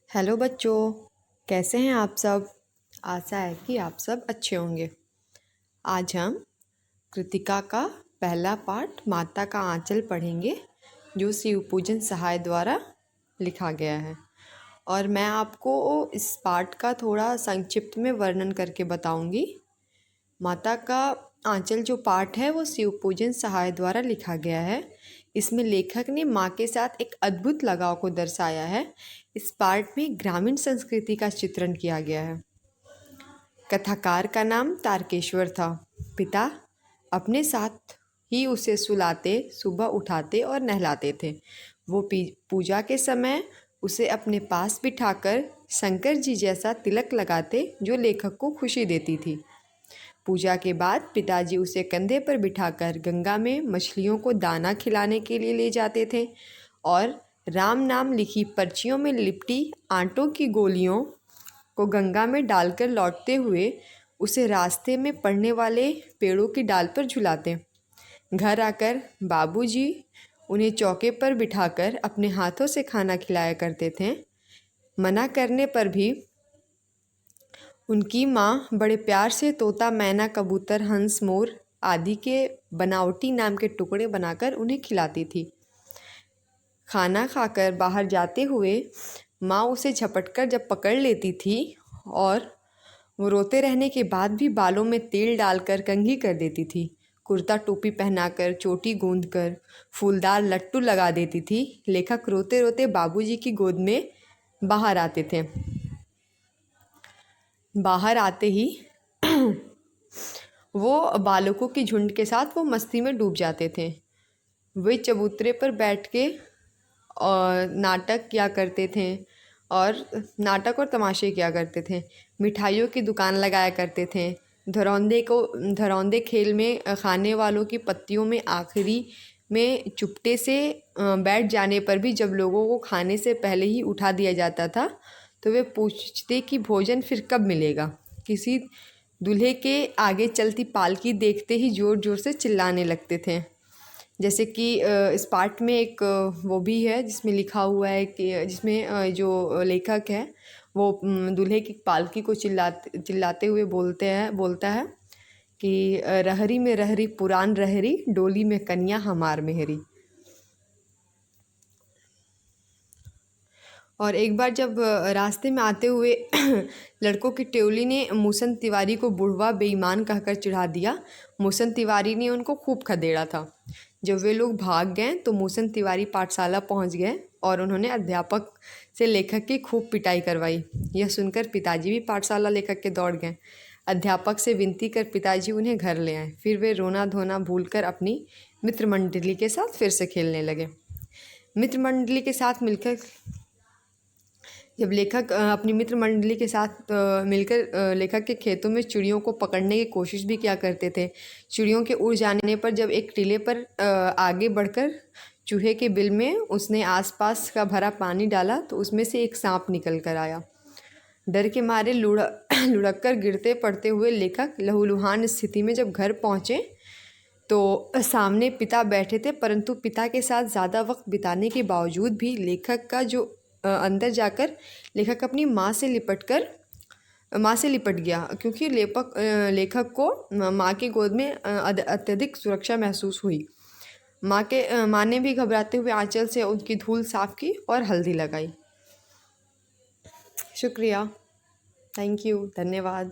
Hello बच्चों, कैसे हैं आप सब। आशा है कि आप सब अच्छे होंगे। आज हम कृतिका का पहला पाठ माता का आंचल पढ़ेंगे, जो शिव पूजन सहाय द्वारा लिखा गया है। और मैं आपको इस पाठ का थोड़ा संक्षिप्त में वर्णन करके बताऊंगी। माता का आंचल जो पाठ है वो शिव पूजन सहाय द्वारा लिखा गया है। इसमें लेखक ने माँ के साथ एक अद्भुत लगाव को दर्शाया है। इस पाठ में ग्रामीण संस्कृति का चित्रण किया गया है। कथाकार का नाम तारकेश्वर था। पिता अपने साथ ही उसे सुलाते, सुबह उठाते और नहलाते थे। वो पूजा के समय उसे अपने पास बिठाकर शंकर जी जैसा तिलक लगाते, जो लेखक को खुशी देती थी। पूजा के बाद पिताजी उसे कंधे पर बिठाकर गंगा में मछलियों को दाना खिलाने के लिए ले जाते थे और राम नाम लिखी पर्चियों में लिपटी आटों की गोलियों को गंगा में डालकर लौटते हुए उसे रास्ते में पड़ने वाले पेड़ों की डाल पर झुलाते। घर आकर बाबूजी उन्हें चौके पर बिठाकर अपने हाथों से खाना खिलाया करते थे। मना करने पर भी उनकी माँ बड़े प्यार से तोता, मैना, कबूतर, हंस, मोर आदि के बनावटी नाम के टुकड़े बनाकर उन्हें खिलाती थी। खाना खाकर बाहर जाते हुए माँ उसे झपटकर जब पकड़ लेती थी और वो रोते रहने के बाद भी बालों में तेल डालकर कंघी कर देती थी। कुर्ता टोपी पहनाकर, चोटी गूंदकर, फूलदार लट्टू लगा देती थी। लेखक रोते रोते बाबूजी की गोद में बाहर आते थे। बाहर आते ही वो बालकों की झुंड के साथ वो मस्ती में डूब जाते थे। वे चबूतरे पर बैठ के और नाटक किया करते थे और नाटक और तमाशे किया करते थे। मिठाइयों की दुकान लगाया करते थे। धरौंदे खेल में खाने वालों की पत्तियों में आखिरी में चुपटे से बैठ जाने पर भी जब लोगों को खाने से पहले ही उठा दिया जाता था तो वे पूछते कि भोजन फिर कब मिलेगा। किसी दूल्हे के आगे चलती पालकी देखते ही ज़ोर ज़ोर से चिल्लाने लगते थे। जैसे कि इस पाठ में एक वो भी है जिसमें लिखा हुआ है कि जिसमें जो लेखक है वो दूल्हे की पालकी को चिल्लाते हुए बोलता है कि रहरी में रहरी पुरान रहरी, डोली में कन्या हमार मेहरी। और एक बार जब रास्ते में आते हुए लड़कों की टोली ने मूसन तिवारी को बुढ़वा बेईमान कहकर चिढ़ा दिया। मूसन तिवारी ने उनको खूब खदेड़ा था। जब वे लोग भाग गए तो मूसन तिवारी पाठशाला पहुंच गए और उन्होंने अध्यापक से लेखक की खूब पिटाई करवाई। यह सुनकर पिताजी भी पाठशाला लेखक के दौड़ गए। अध्यापक से विनती कर पिताजी उन्हें घर ले आए। फिर वे रोना धोना भूलकर अपनी मित्र मंडली के साथ फिर से खेलने लगे। मित्र मंडली के साथ मिलकर जब लेखक अपनी मित्र मंडली के साथ मिलकर लेखक के खेतों में चिड़ियों को पकड़ने की कोशिश भी किया करते थे। चिड़ियों के उड़ जाने पर जब एक टीले पर आगे बढ़कर चूहे के बिल में उसने आसपास का भरा पानी डाला तो उसमें से एक सांप निकल कर आया। डर के मारे लुढ़क कर गिरते पड़ते हुए लेखक लहूलुहान स्थिति में जब घर पहुँचे तो सामने पिता बैठे थे, परंतु पिता के साथ ज़्यादा वक्त बिताने के बावजूद भी लेखक का जो अंदर जाकर लेखक अपनी माँ से लिपट गया, क्योंकि लेखक को माँ की गोद में अत्यधिक सुरक्षा महसूस हुई। माँ ने भी घबराते हुए आंचल से उनकी धूल साफ की और हल्दी लगाई। शुक्रिया, थैंक यू, धन्यवाद।